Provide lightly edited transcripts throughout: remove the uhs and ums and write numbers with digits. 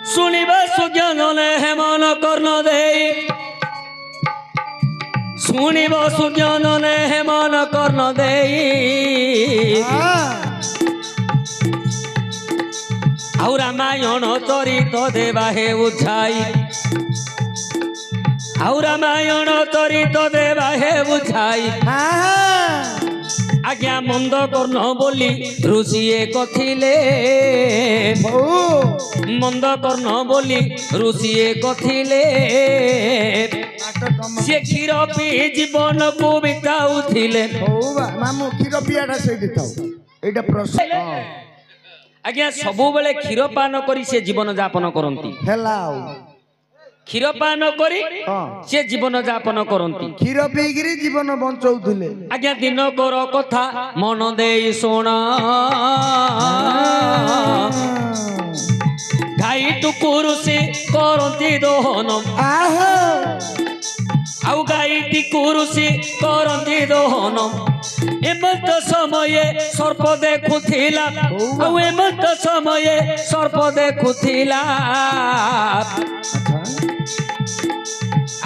শুনিবা সুজ্ঞানলে হেমন কর্ণ দেই শুনিব সুজ্ঞানলে হেমন কর্ণ দেই ଆଉ ରାମାୟଣ ଚରିତ ଦେବା ହେଉ ଛାଇ ଆଉ ରାମାୟଣ ଚରିତ ଦେବା ହେଉ ଛାଇ ଆଜ୍ଞା ମନ୍ଦ କର୍ଣ୍ଣ ବୋଲି ଋଷିଏ କଥିଲେ ମନ୍ଦ କର୍ଣ୍ଣ ବୋଲି ଋଷିଏ କଥିଲେ ସେ କ୍ଷୀର ପିଇ ଜୀବନକୁ ବିତାଉଥିଲେ ମାମୁଁ କ୍ଷୀର ପିଆଟା ସେଇଠି ଥାଉ ଏଇଟା ପ୍ରଶ୍ନ ଆଜ୍ଞା ସବୁବେଳେ କ୍ଷୀର ପାନ କରି ସେ ଜୀବନ ଯାପନ କରନ୍ତି ହେଲା ଆଉ କ୍ଷୀର ପାନ କରି ସେ ଜୀବନ ଯାପନ କରନ୍ତି କ୍ଷୀର ପିଇକିରି ଜୀବନ ବଞ୍ଚଉଥିଲେ ଆଜ୍ଞା ଦିନକର କଥା ମନ ଦେଇ ଶୁଣ ଗାଈ ଟୁକୁରୁ ସେ କରନ୍ତି ଦୋହନ ଆଉ ଗାଈଟି କୁରୁସି କରନ୍ତି ଦୋହନ ଏମନ୍ତ ସମये ସର୍ପ ଦେଖୁଥିଲା ଆଉ ଏମନ୍ତ ସମये ସର୍ପ ଦେଖୁଥିଲା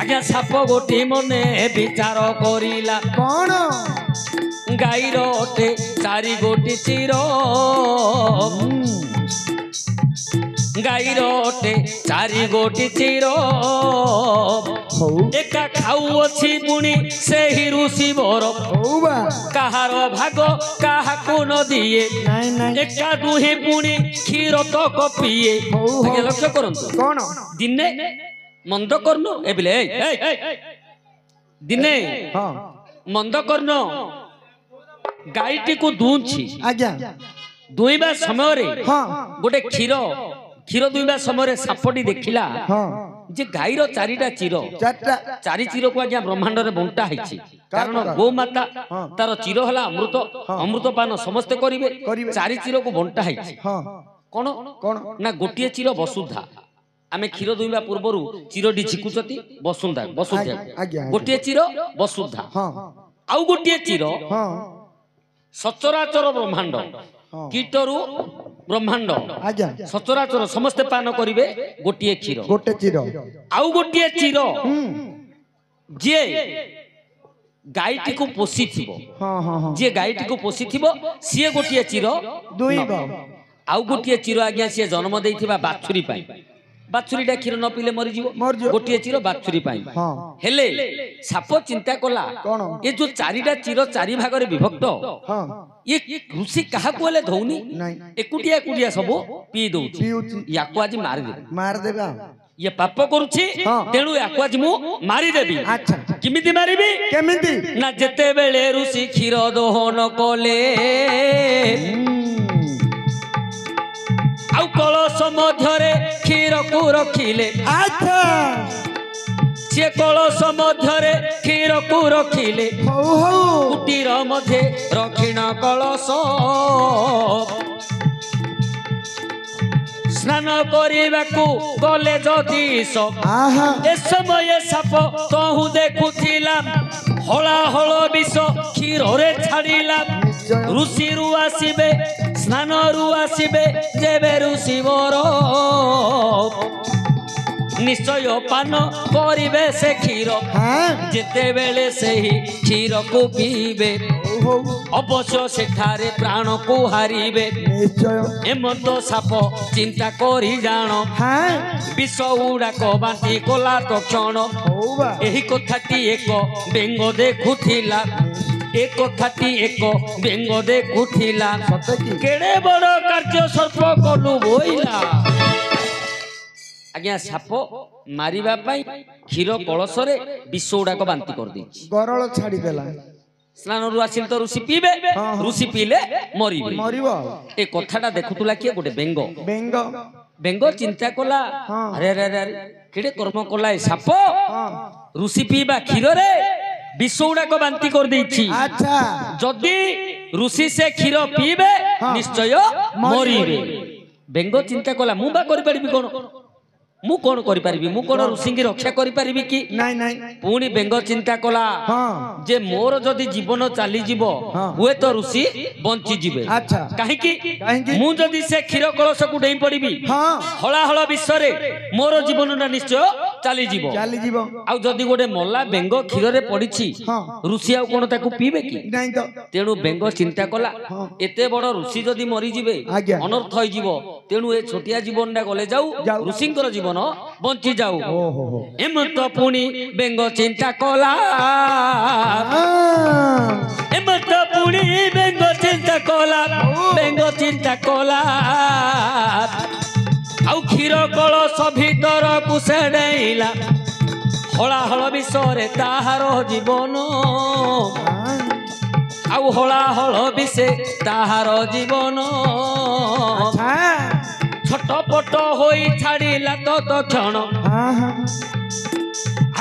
ଆଜ୍ଞା ସାପ ଗୋଟି ମନେ ବିଚାର କରିଲା କଣ ଗାଈର ଅଟେ ଚାରି ଗୋଟି ଚିର ଗାଈର ଅଟେ ଚାରି ଗୋଟି ଚିର ଏକା ଖାଉଅଛି ପୁଣି ସେହି ଋଷି ବର କାହାର ଭାଗ କାହାକୁ ନ ଦିଏ ଏକା ଦୁହେଁ ପୁଣି କ୍ଷୀର ତକ ପିଏ ଆଜ୍ଞା ଲକ୍ଷ୍ୟ କରନ୍ତୁ କଣ ଦିନେ ମନ୍ଦ କର୍ଣ୍ଣ ଏବିଲେ ଦିନେ ମନ୍ଦ କର୍ଣ୍ଣ ଗାଈଟିକୁ ଦୁଉଛି ଆଜ୍ଞା ଦୁଇଁବା ସମୟରେ ଗୋଟେ କ୍ଷୀର ଦୁଇଁବା ସମୟରେ ସାପଟି ଦେଖିଲା ଯେ ଗାଈର ଚାରିଟା ଚିର ଚାରି ଚିରକୁ ଆଜ୍ଞା ବ୍ରହ୍ମାଣ୍ଡରେ ବଣ୍ଟା ହେଇଛି କାରଣ ଗୋମାତା ତାର ଚିର ହେଲା ଅମୃତ ଅମୃତ ପାନ ସମସ୍ତେ କରିବେ ଚାରି ଚିରକୁ ବଣ୍ଟା ହେଇଛି କଣ ନା ଗୋଟିଏ ଚିର ବସୁଧା ଆମେ କ୍ଷୀର ଦୁଇଁବା ପୂର୍ବରୁ ଚିରଟି ଝିକୁଛନ୍ତି ବସୁଧା ଗୋଟିଏ ଚିର ବସୁଧା ଆଉ ଗୋଟିଏ ଚିର ସଚରାଚର ବ୍ରହ୍ମାଣ୍ଡ କୀଟରୁ ବ୍ରହ୍ମାଣ୍ଡ ସଚରାଚର ସମସ୍ତେ ପାନ କରିବେ ଗୋଟିଏ କ୍ଷୀର ଗୋଟେ ଚିର ଆଉ ଗୋଟିଏ ଚିର ଯିଏ ଗାଈଟିକୁ ପୋଷିଥିବ ଯିଏ ଗାଈଟିକୁ ପୋଷିଥିବ ସିଏ ଗୋଟିଏ ଚିର ଆଉ ଗୋଟିଏ ଚିର ଆଜ୍ଞା ସିଏ ଜନ୍ମ ଦେଇଥିବା ବାଛୁରୀ ପାଇଁ ବାଛୁରୀଟା କ୍ଷୀର ନ ପିଇଲେ ମରିଯିବ ଗୋଟିଏ ଚିର ବାଛୁରୀ ପାଇଁ ହେଲେ ସାପ ଚିନ୍ତା କଲା ଏ ଯୋଉ ଚାରିଟା ଚିର ଚାରି ଭାଗରେ ବିଭକ୍ତ ଇଏ ଋଷି କାହାକୁ ହେଲେ ଧଉନି ଏକୁଟିଆ ଏକୁଟିଆ ସବୁ ପିଇ ଦଉଛି ୟାକୁ ଆଜି ମାରିଦେବେ ଇଏ ପାପ କରୁଛି ତେଣୁ ୟାକୁ ଆଜି ମୁଁ ମାରିଦେବି କେମିତି ମାରିବି କେମିତି ନା ଯେତେବେଳେ ଋଷି କ୍ଷୀର ଦୋହନ କଲେ ଆଉ କଳସ ମଧ୍ୟରେ କ୍ଷୀରକୁ ରଖିଲେ ସେ କଳସ ମଧ୍ୟରେ କ୍ଷୀରକୁ ରଖିଲେ କୁଟୀର ମଧ୍ୟରେ ରଖିଣ କଳସ ସ୍ନାନ କରିବାକୁ ଗଲେ ଯଦି ଏ ସମୟ ସାପ ତହୁ ଦେଖୁଥିଲା ହଳାହଳ ବିଷ କ୍ଷୀରରେ ଛାଡ଼ିଲା ଋଷିରୁ ଆସିବେ ସ୍ନାନରୁ ଆସିବେ ଯେବେ ଋଷି ବର ନିଶ୍ଚୟ ପାନ କରିବେ ସେ କ୍ଷୀର ଯେତେବେଳେ ସେହି କ୍ଷୀରକୁ ପିଇବେ ଅବଶ୍ୟ ସେଠାରେ ପ୍ରାଣକୁ ହାରିବେ ଏମନ୍ତ ସାପ ଚିନ୍ତା କରି ଜାଣ ବିଷ ଗୁଡାକ ବାନ୍ତି କଲା ତକ୍ଷଣ ଏହି କଥାଟି ଏକ ବେଙ୍ଗ ଦେଖୁଥିଲା ଏ କଥାଟି ଏକ ବେଙ୍ଗ ଦେଖୁଥିଲା କେଡ଼େ ବଡ଼ କାର୍ଯ୍ୟ ସର୍ପ କଲୁ ବୋଇଲା ଆଜ୍ଞା ସାପ ମାରିବା ପାଇଁ କ୍ଷୀର କଳସରେ ବିଷ ଗୁଡାକ ବାନ୍ତି କରିଦେଇଛି ଗରଳ ଛାଡ଼ିଦେଲା ସ୍ନାନରୁ ଆସିଲେ ତ ଋଷି ପିଇବେ ଋଷି ପିଇଲେ ମରିବ ଏ କଥାଟା ଦେଖୁଥିଲା କିଏ ଗୋଟେ ବେଙ୍ଗ ଚିନ୍ତା କଲା ଆରେ ଆରେ ଆରେ କେଡ଼େ କର୍ମ କଲା ଏ ସାପ ଋଷି ପିଇବା କ୍ଷୀରରେ ବିଷ ଗୁଡାକ ବାନ୍ତି କରିଦେଇଛି ଯଦି ଋଷି ସେ କ୍ଷୀର ପିଇବେ ନିଶ୍ଚୟ ମରିବେ ବେଙ୍ଗ ଚିନ୍ତା କଲା ମୁଁ ବା କରିପାରିବି କଣ मु कौन करि परिबी मु कौन ऋषि की रक्षा करि परिबी कि नाइ नाइ पुणी बेंग चिंता कला हाँ जे मोर जदि जीवन चली जीवो हुए तो ऋषि बंची जीवे अच्छा काहे कि काहेकि मु जदि से क्षीर कलश को डेई पड़िबी हाँ हलाहल विश्व रे मोर जीवन ना निश्चय चली जीवो आ जदि गोटे मल्ला बेंग क्षीर रे पड़िछि ऋषि आ कोन ताकू पीबे कि नाइ तो तेणु बेंग चिंता कला एते बड़ ऋषि जदि मरी जीवे आज्ञा। अनर्थ होई जीवो तेणु ए छोटिया जीवन डा गले जाऊ ऋषिंकर जीवन बंची जाऊ एमत पुणी बेंग चिंता कला एमत पुणी बेंग चिंता कला बेंग चिंता कला आउ क्षीर कलश भीतर को सेडेला हलाहल विषय ताहार जीवन आउ हलाहल विषय ताहार जीवन छटपट होई छाड़िला तो क्षण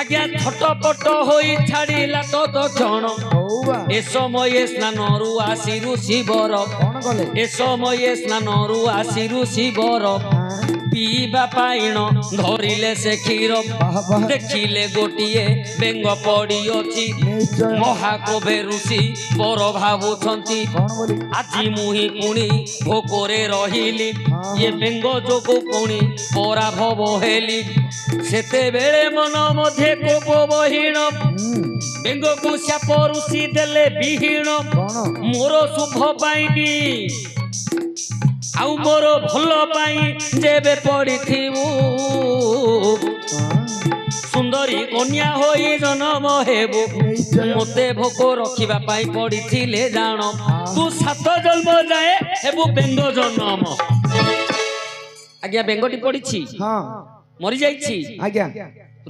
आज्ञा छटपट होई छाड़िला तो क्षण ए समय स्नानरु आसी ऋषि बर ए समय स्नानरु आसी ऋषि बर पीबा पाइण धरिले से क्षीर देखिले गोटिए बेंग पड़ी अछि महाकवे ऋषि पर भावुछंती आजी मुही पुणी भोकरे रहिली ये बेंग जोगु पुणी पराभव हेली सेते बेले मन मध्ये कोप बहिण बेंग को शाप ऋषि देले विहीण मोर शुभ पाइबी आउ मोर भल पाई जेबे पड़िथिबु सुंदरी कन्या होई जन्म हेबु मते भोक रखिबा पाई पड़िथिले जान तू 7 जन्म जाए हेबु बेंग जन्म आज्ञा बेंगटी पड़िछि मरि जाइछि आज्ञा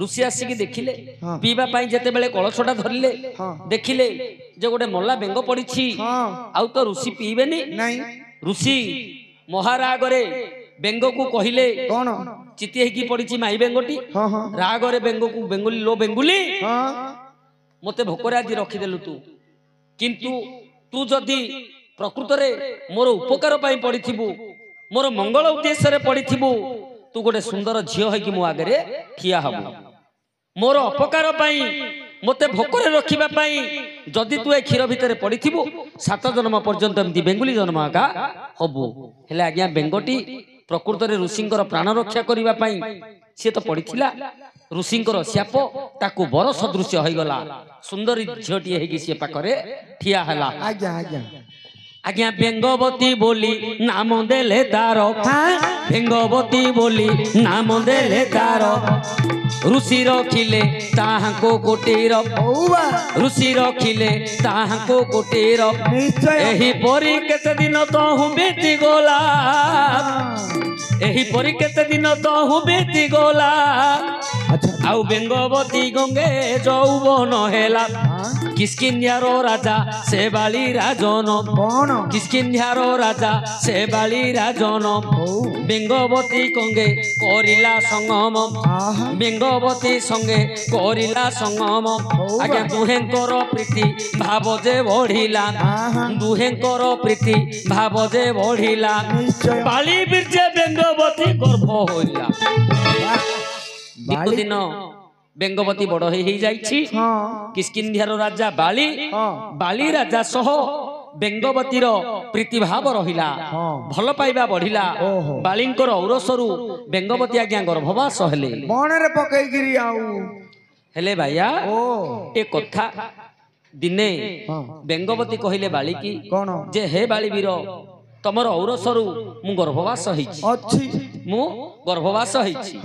ऋषि आसिकी देखिले पीबा पाई जेते बेले कलशटा धरिले देखिले जे गोटे मल्ला बेंग पड़िछि आउ तो ऋषि पीबेनी ऋषि महारागरे बेंग को कहिले कौन चिती की पड़ी माई बेंगटी रागरे बेंग को बेंगुली लो बेंगुली मते भोकरे आज रखिदेलु तू किंतु तू जदि प्रकृत रे मोर उपकार पाई पड़िथिबु मोर मंगल उद्देश्य रे पड़िथिबु तू गोटे सुंदर झियो है कि मो आगे ठिया हबु मोर अपकार पाई मते भोकरे रखिबा पाई जदि तू ए क्षीर भितर पड़िथिबु 7 जन्म पर्यंत एमती बेंगुली जन्म आका हबु हेले आज्ञा बेंगटी प्रकृत रे ऋषिंकर प्राण रक्षा करिबा पाई से तो पड़िथिला ऋषिंकर शाप ताकू बर सदृश्य होई गला सुंदरी झियोटी हेगी से पाखरे ठिया हला आज्ञा आज्ञा आज्ञा बेंगवती बोली नाम देले तार बेंगवती बोली नाम देले तार ऋषि रखिले ताहाको कुटीर ऋषि रखिले ताहाको कुटीर एही परी केते दिन तो हूँ बीती गला एही परी केते दिन तो हूँ बीती गला आउ बेंगवती गंगे यौवन हेला किस्किन्यारो राजा से बाली राजन किस्किन्यारो राजा से बाली राजन बेंगवती गंगे करिला संगम बेंगवती संगे करिला संगम आज्ञा दुहेंकर प्रीति भाव जे बढ़िला दुहेंकर प्रीति भाव जे बढ़िला बाली बीर्जे बेंगवती गर्भ होइला दिको दिन बेंगवती बड़ ही जाइछि किस्किन्ध्यार राजा बाली बाली राजा सह बेंगवतीर प्रीतिभाव रहिला भल पाइबा बढ़िला बालींकर औरसरु बेंगवती आज्ञा गर्भवास हेले बणरे पकैगिरी आउ हेले भाइया ए कथा दिने बेंगवती कहिले बाली की कोन जे हे बाली वीर तमर औरसरु मु गर्भवास होइछि अछि मु गर्भवास होइछि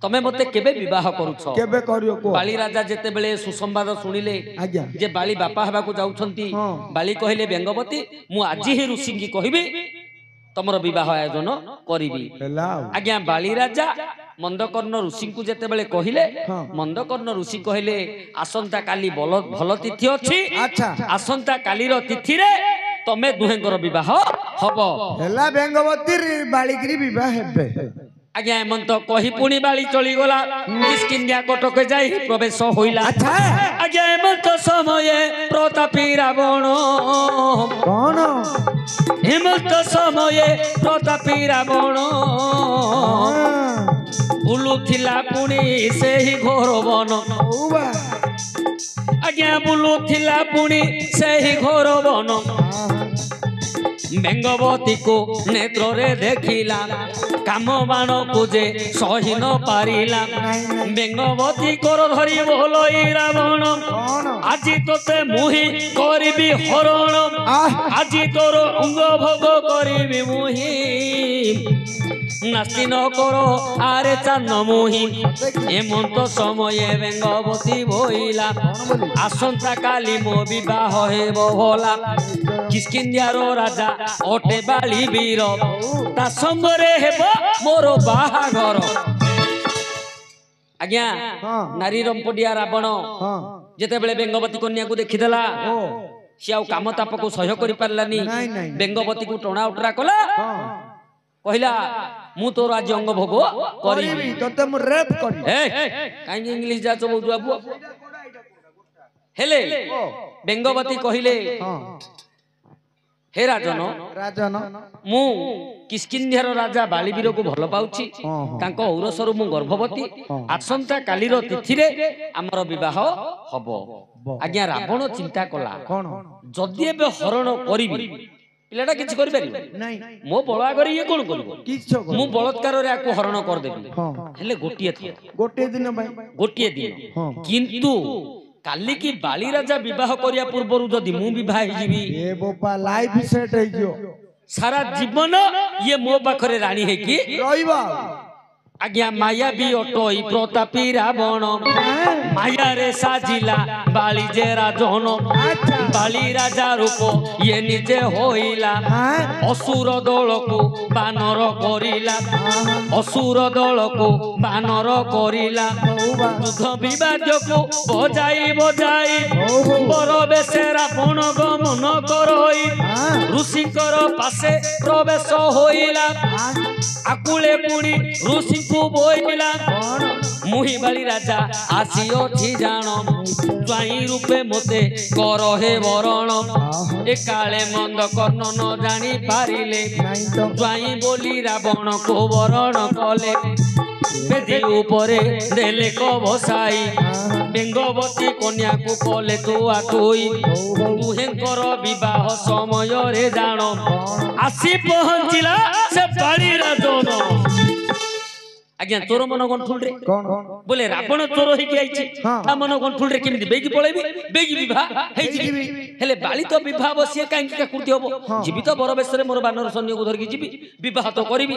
तमे मते केबे विवाह करूछ केबे करियो को बाली राजा जेते बेले सुसंवाद सुनिले आज्ञा जे बाली बापा हबा को जाउछंती बाली कहिले बेंगवती मु आजि ही ऋषि की कहिबे तमर विवाह आयोजन करिबी आज्ञा बाली राजा मंदकर्ण ऋषि को जेते बेले कहिले मंदकर्ण ऋषि कहिले आसंता काली भल तिथि अछि अच्छा आसंता काली रो तिथि रे तमे दुहेंकर विवाह हबो हेला बेंगवती बालीगिरी विवाह हेबे आज्ञा एमंत कही पुणी बाली चली गला किस्किन्या कटक जाई प्रवेश होइला आज्ञा एमंत समय प्रतापी रावण कोन हेमंत समय प्रतापी रावण ବୁଲୁଥିଲା ପୁଣି ସେହି ଘୋର ବନ ଆଜ୍ଞା ବୁଲୁଥିଲା ପୁଣି ସେହି ଘୋର ବନ ବେଙ୍ଗବତୀକୁ ନେତ୍ରରେ ଦେଖିଲା କାମ ବାଣକୁ ଯେ ସହି ନ ପାରିଲା ବେଙ୍ଗବତୀ କର ଧରି ବୋଲଇ ରାବଣ ଆଜି ତୋତେ ମୁହିଁ କରିବି ହରଣ ଆଜି ତୋର ଅଙ୍ଗ ଭୋଗ କରିବି ମୁହିଁ নাস্তি নকর আরে চান্ন মুহি এমন্ত সময়ে বেঙ্গবতী বইলা আসন্তা কালি মো বিবাহ হেব ভোলা কিষ্কিন্ধ্যার রাজা অটে বালি বীর তা সঙ্গরে হেব মোর বাহাঘর আজ্ঞা নারী রম্পডিয়া রাবণ যেতেবেলে বেঙ্গবতী কন্যাকে দেখিদেলা সে আউ কাম তাপকু সহ্য করি পারলানি বেঙ্গবতী কু টଣା উটরা কলা কহিলা মু তোর আজ অঙ্গ ভোগ করিবি তোতে মু রেপ করি কাইনি ইংলিশ যাচ বউজু বাবু হেলে বেঙ্গবতী কহিলে হে রাজন রাজন মু কিষ্কিন্ধ্যার রাজা বালিবীরକୁ ଭଲ ପାଉଛି ତାଙ୍କ ଔରସରୁ ମୁଁ ଗର୍ଭବତୀ ଆସନ୍ତା କାଲିର ତିଥିରେ ଆମର ବିବାହ ହବ ଆଜ୍ଞା ରାବଣ ଚିନ୍ତା କଲା ଯଦି ଏବେ ହରଣ କରିବି ପିଲାଟା କିଛି କରିପାରିବ ମୋ ବଳ ଆଗରେ ଇଏ କଣ କରିବ ମୁଁ ବଳତ୍କାରରେ ଆକୁ ହରଣ କରିଦେବି ହେଲେ ଗୋଟିଏ ଦିନ କିନ୍ତୁ କାଲିକି ବାଳି ରାଜା ବିବାହ କରିବା ପୂର୍ବରୁ ଯଦି ମୁଁ ବିବାହ ହେଇଯିବି ସାରା ଜୀବନ ଇଏ ମୋ ପାଖରେ ରାଣୀ ହେଇକି ରହିବ আজ্ঞা মায়াবী অটই প্রতাপী রাবণ মায়ারে সাজিলা বালি যে রাজন বালি রাজা রূপ ইয়ে নিজে হইলা অসুর দলকু বানর করিলা অসুর দলকু বানর করিলা যুদ্ধ বিবাদকু বজাই বজাই বড় বেশে রাবণ গমন করই ঋষিঙ্কর পাশে প্রবেশ হইলা আকুলে পুড়ি ঋষি বইলা মুহি বালি রাজা আসিଅଛି জাণ জ্বাଇଁ রূপে মতে কর হে বরণ এ কালে মন্দ কর্ণ ন জানি পারিলে জ্বাଇଁ বলি রাবণ কো বরণ কলে বেদি উপরে দেলে কবসাই বেঙ্গবতী কন্যাকু কলে তুয়া তুই দুহেঙ্কর বিবাহ সমୟରେ জাণ আসি পহଞ୍ଚିଲା ସେ ବାଳି ରାଜନ আজ্ঞা তোর মন গন্ঠুল রে বলে রাবণ চোর হইকি আইছি তা মন গন্ঠুল রে কেমিতি বেগি পড়াইবি বেগি বিবাহ হেইছি হেলে বালি তো বিবাহ বসিয়ে কাইকি কাকুতি হবো জীবিত বড় বেশরে মোর বানর সৈন্যକୁ ধরিকি ଯିବି বিবাহ তো করিবি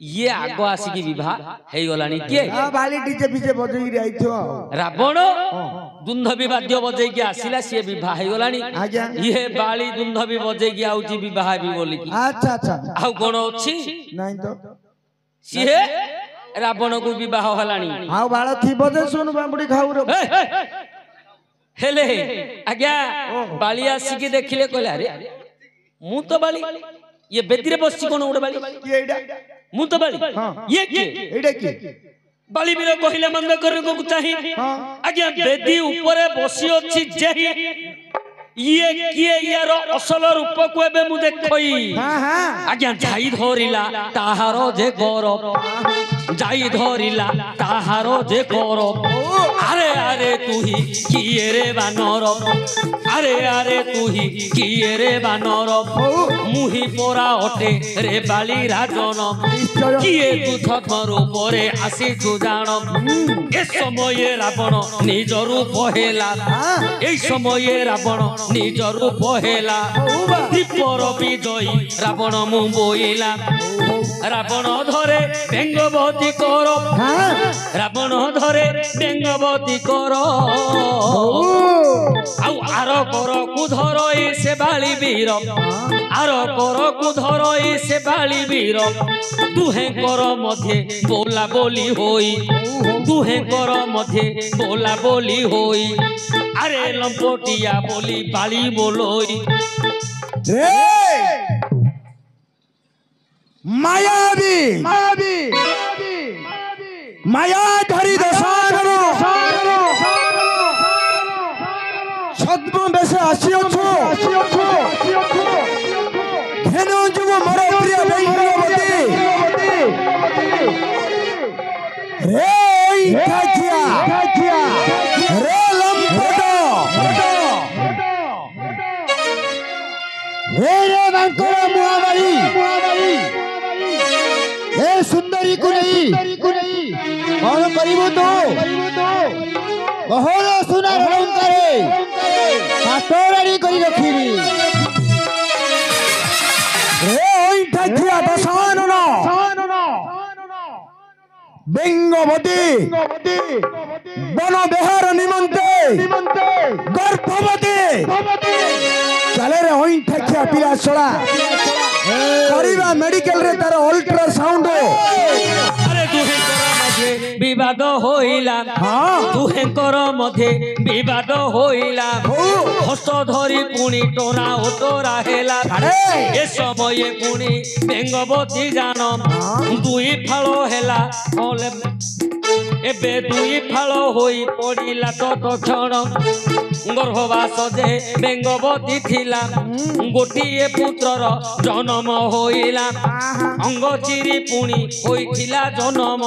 ইয়ে আগ আসিকি বিবাহ হেই গলানি কে বালি ডিজে বিজে বজাইকি আইছো রাবণ দুন্ধবি বাদ্য বজাইকি আসিলা সে বিবাহ হেই গলানি ইয়ে বালি দুন্ধবি বজাইকি আউছি বিবাহ হেবি বলি আচ্ছা আচ্ছা আউ কোন ଅଛି নাই তো সিহে রাবণ কু বিবাহ হলানি আউ বাଳ থিব যে সোন বাඹুড়ি খাউ রে হেলে আজ্ঞা বালি আসিকি দেখিলে কইলা আরে মু তো বালি ইয়ে বেদিরে বসছি কোন উড়ে বালি কি এইডা মু তো বালি ইয়ে কি এইডা কি বালি বীর কহিলে মন্দ করকু চাহি আজ্ঞা বেদি উপরে বসি অছি যেহি ইয়ে কিয়ে ইয়ার অসল রূপকু এবে মু দেখই আজ্ঞা যাই ধরিলা তাহার যে গৌরব যাই ধরিলা তাহার যে গৌরব আরে আরে তুহি কিয়ে রে বানর আরে আরে তুহি কিয়ে রে বানর মুহি পরা অটে রে বালি রাজন কিয়ে তু ধর্মর উপরে আসিছু জাণ এ সময়ে রাবণ নিজ রূপ হেলা এই সময়ে রাবণ নিজ রূপ হেলা দীপর বিজয়ী রাবণ মু বইলা রাবণ ধরে বেঙ্গবতী কর রাবণ ধরে বেঙ্গবতী কর আউ আর করকু ধরই সে বালি বীর আর করকু ধরই সে বালি বীর দুহেঙ্কর মধ্যে বোলা বলি হই দুহেঙ্কর মধ্যে বোলা বলি হই আরে লম্পটিয়া বলি বালি বলই মায়াবী মায়াবী মায়া ধরি দশানন ছদ্ম বেশে আসিଅছো ঘেন যুব মর প্রিয় বেঙ্গবতী রে रे लंपट रे बांकर मुहाबारी ए सुंदरी को नहीं कौन करीबो तो बहर सुनार अलंकारे पाटरानी करी रखिबी रे ओइठा छिया दशानन बेंगवती बन बेहार निमंते गर्भवती चले रे ओइठा छिया पिला सोला करिबा मेडिकल रे तार अल्ट्रासाउंड अरे दुहेंकर मध्य विवाद होइला दुहेंकर मध्य विवाद होइला हस्त धरी पुणी टोरा उतरा हेला ए समय पुणी बेंगवती जान दुई फाल हेला एबे दुई फाल होई पड़िला तत्क्षण गर्भवास जे बेंगवती थिला गोटिए पुत्रर जन्म होइला अंग चिरी पुणी होइथिला जन्म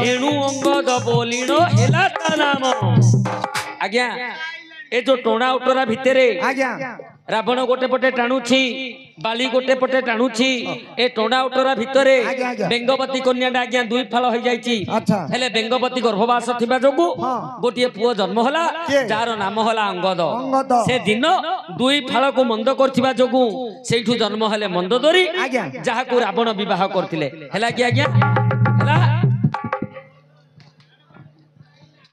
एणु अंगद बोलिण हेला ता नाम आज्ञा ए जो टोणा उटरा भितरे आज्ञा रावण गोटे पटे टाणुछि बाली गोटे पटे टाणुछि ए टोणा उटरा भितरे बेंगवती कन्याटा आज्ञा दुई फाल होई जाईछि हेले बेंगवती गर्भवास थिबा जोगु गोटिए पुओ जन्म होला जार नाम होला अंगद से दिन दुई फाल को मंद करथिबा जोगु सेठु जन्म हेले मंदोदरी जाहा को रावण विवाह करथिले हेला कि आज्ञा